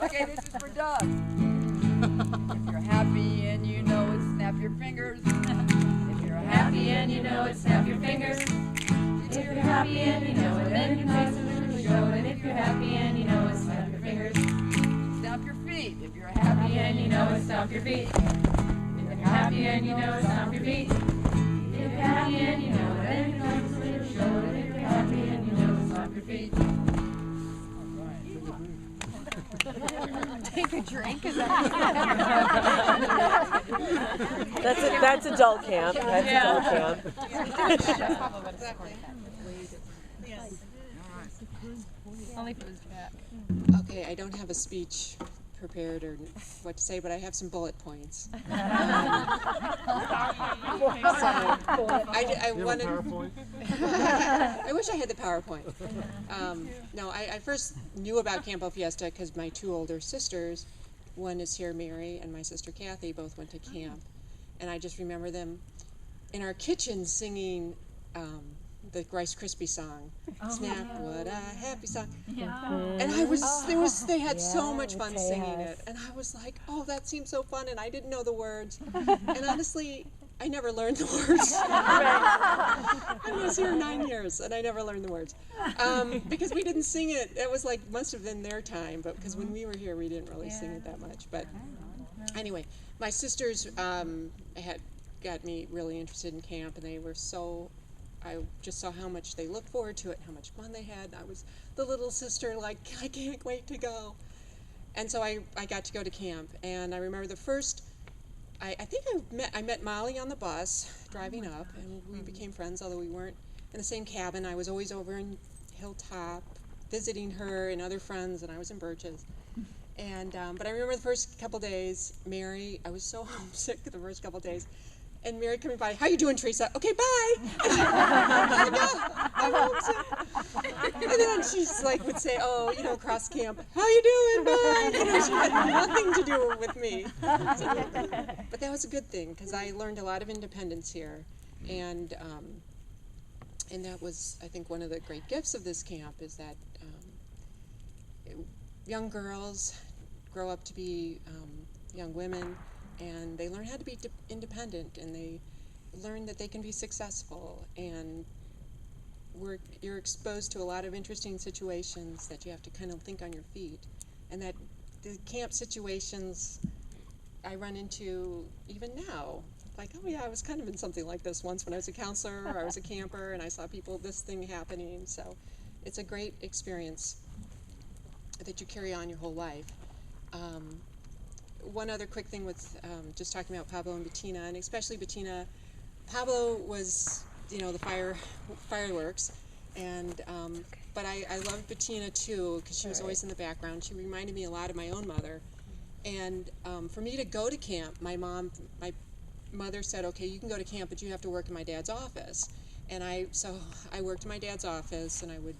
Okay, this is for Doug. If you're happy and you know it, snap your fingers. If you're happy and you know it, snap your fingers. If you're happy and you know it, then your face will show it. If you're happy and you know it, snap your fingers. Stomp your feet. If you're happy and you know it, stomp your feet. If you're happy and you know it, stomp your feet. If you're happy and you know it, then your face will show it. If you're happy and you know it, stomp your feet. Take a drink. That's adult camp. That's adult camp. Only if it was Jack. Okay, I don't have a speech prepared or what to say, but I have some bullet points. I wanted. I wish I had the PowerPoint. No, I first knew about Campo Fiesta because my two older sisters, one is here, Mary, and my sister Kathy, both went to camp, and I just remember them in our kitchen singing the Rice Krispie song. Snap, what a happy song. And they had so much fun singing it. And I was like, oh, that seems so fun. And I didn't know the words. And honestly, I never learned the words. I was here 9 years and I never learned the words. Because we didn't sing it. It was like, must have been their time. But because when we were here, we didn't really sing it that much. But anyway, my sisters had got me really interested in camp. And they were I just saw how much they looked forward to it, how much fun they had. I was the little sister, like, I can't wait to go. And so I got to go to camp. And I remember the first, I think I met Molly on the bus driving up, and we became friends, although we weren't in the same cabin. I was always over in Hilltop visiting her and other friends, and I was in Birches. And but I remember the first couple days, Mary, I was so homesick the first couple days. And Mary coming by, how you doing, Teresa? Okay, bye. I'm homesick. And then she's like, would say, oh, across camp, how you doing, bye? She had nothing to do with me. But that was a good thing, because I learned a lot of independence here. And that was, I think, one of the great gifts of this camp is that young girls grow up to be young women, and they learn how to be independent, and they learn that they can be successful, and you're exposed to a lot of interesting situations that you have to kind of think on your feet, and that the camp situations I run into even now, like, oh yeah, I was kind of in something like this once when I was a counselor, or I was a camper, and I saw this thing happening, so it's a great experience that you carry on your whole life. One other quick thing with just talking about Pablo and Bettina, and especially Bettina. Pablo was, the fireworks, and but I loved Bettina too, because she was always in the background. She reminded me a lot of my own mother. And for me to go to camp, my mother said, okay, you can go to camp, but you have to work in my dad's office. And so I worked in my dad's office, and I would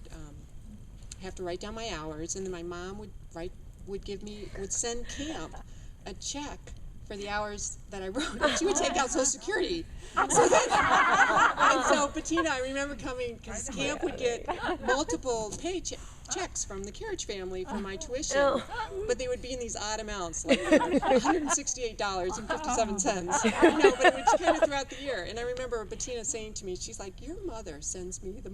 have to write down my hours, and then my mom would send camp a check for the hours that I wrote, and she would take out Social Security. And so Bettina, I remember coming, because camp would get multiple checks from the Carriage family for my tuition, but they would be in these odd amounts, like $168.57. But it would kind of throughout the year. And I remember Bettina saying to me, she's like, your mother sends me the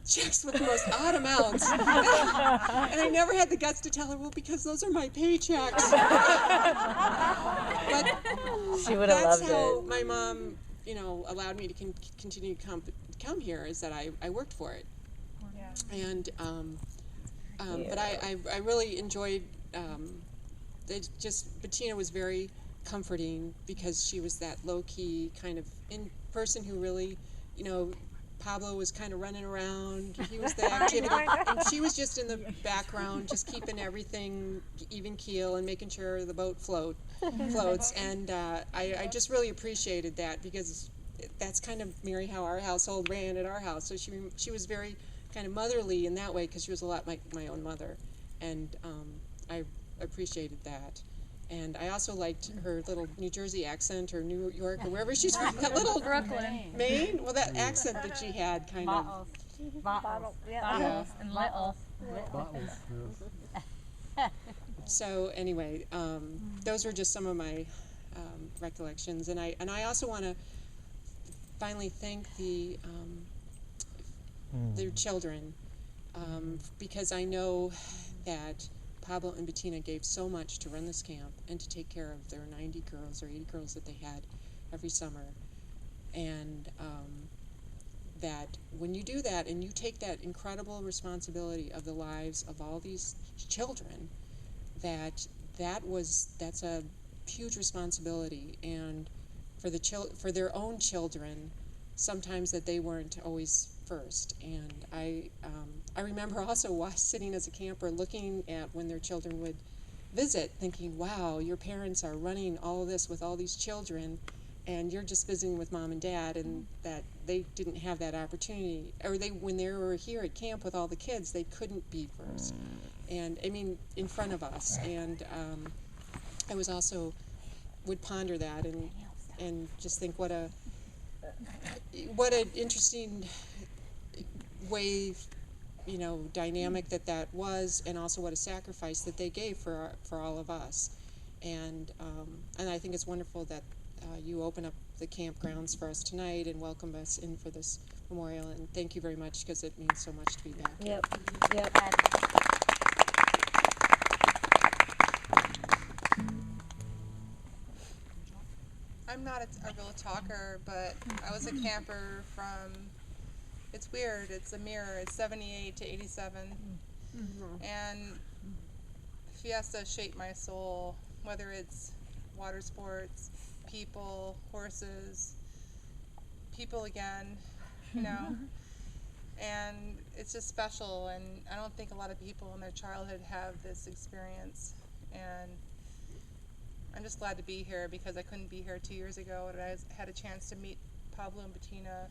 checks with the most odd amounts. And I never had the guts to tell her, well, because those are my paychecks. But She would have loved that's how it. my mom, allowed me to continue to come here, is that I worked for it. And but I really enjoyed Bettina was very comforting, because she was that low-key kind of person who really, Pablo was kind of running around, he was the activity, and she was just in the background, just keeping everything even keel and making sure the boat floats, and I just really appreciated that, because that's kind of, Mary, how our household ran at our house. So she was very kind of motherly in that way, because she was a lot like my own mother, and I appreciated that. And I also liked her little New Jersey accent, or New York, or wherever she's from. That little Brooklyn. Maine? Well, that accent that she had, kind of. Bottles. Yeah. Yeah. And littles. Bottles, yes. So anyway, those were just some of my recollections, and I also want to finally thank their children, because I know that Pablo and Bettina gave so much to run this camp and to take care of their 90 girls or 80 girls that they had every summer, and that when you do that and you take that incredible responsibility of the lives of all these children, that's a huge responsibility, and for their own children, sometimes that they weren't always first. And I remember also sitting as a camper looking at when their children would visit, thinking, wow, your parents are running all of this with all these children, and you're just visiting with mom and dad, and that they didn't have that opportunity, or when they were here at camp with all the kids, they couldn't be first, and I mean in front of us. And I was also would ponder that and just think what an interesting way, dynamic that was, and also what a sacrifice that they gave for all of us. And I think it's wonderful that you open up the campgrounds for us tonight and welcome us in for this memorial. And thank you very much, because it means so much to be back here. Yep. I'm not a real talker, but I was a camper from, it's weird, it's a mirror, it's 78 to 87. And Fiesta shaped my soul, whether it's water sports, people, horses, people again, and it's just special, and I don't think a lot of people in their childhood have this experience, and I'm just glad to be here, because I couldn't be here 2 years ago, and I had a chance to meet Pablo and Bettina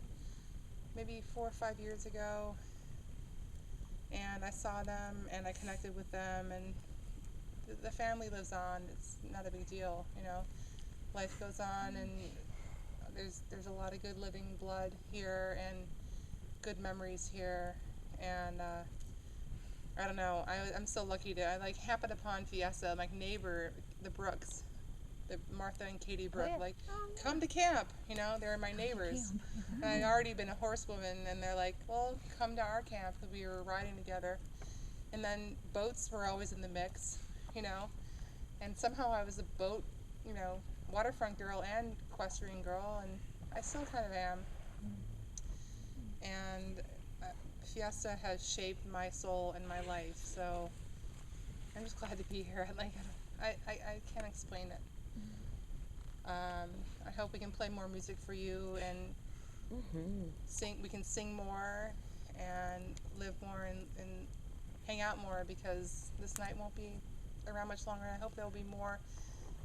maybe 4 or 5 years ago, and I saw them and I connected with them, and the family lives on. It's not a big deal, life goes on, and there's a lot of good living blood here and good memories here, and I don't know, I'm so lucky I happened upon Fiesta, my neighbor, the Brooks, the Martha and Katie Brook, come to camp, they're my neighbors. And I'd already been a horsewoman, and they're like, well, come to our camp, because we were riding together. And then boats were always in the mix, and somehow I was a boat, waterfront girl and equestrian girl, and I still kind of am. And Fiesta has shaped my soul and my life, so I'm just glad to be here. I can't explain it. I hope we can play more music for you, and we can sing more and live more and hang out more, because this night won't be around much longer. I hope there'll be more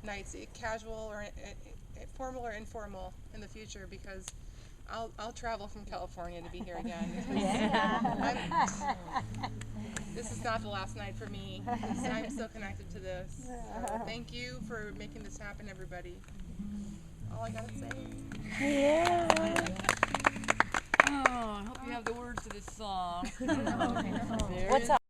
nights, casual or formal or informal, in the future, because I'll travel from California to be here again. This is not the last night for me. I'm so connected to this. So thank you for making this happen, everybody. All I gotta say. Oh, I hope you have the words to this song. What's up?